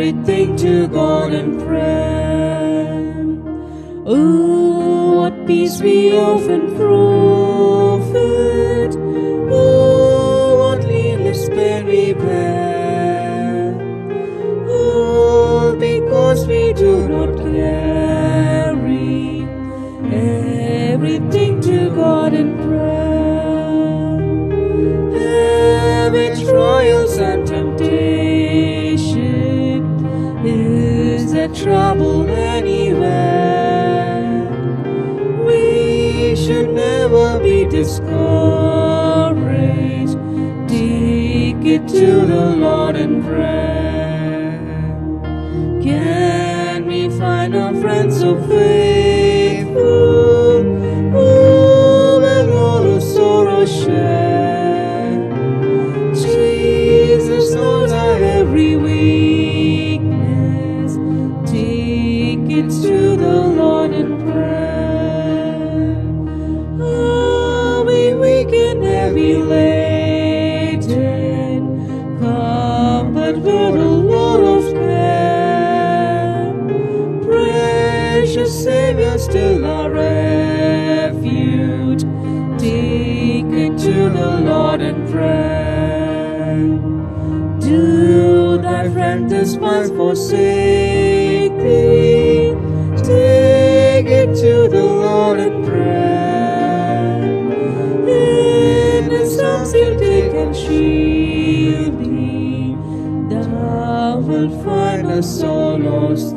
everything to God in prayer. Oh, what peace we often profit. Oh, what needless pain we bear. Oh, because we do not carry everything to God in prayer. Every trials and temptation is a trouble anywhere. We should never be discouraged. Take it to the Lord in prayer. Can we find our friends so faithful, who will all the sorrow share? Jesus knows our every weakness. Take it to the Lord in prayer. Are we weak and heavy laden? Comfort with a load of care. Precious Savior, still our refuge. Take it to the Lord in prayer. Do thy friend despise forsake thee? Take it to the Lord in prayer. In His arms He'll take and shield thee. Thou wilt find a soul lost.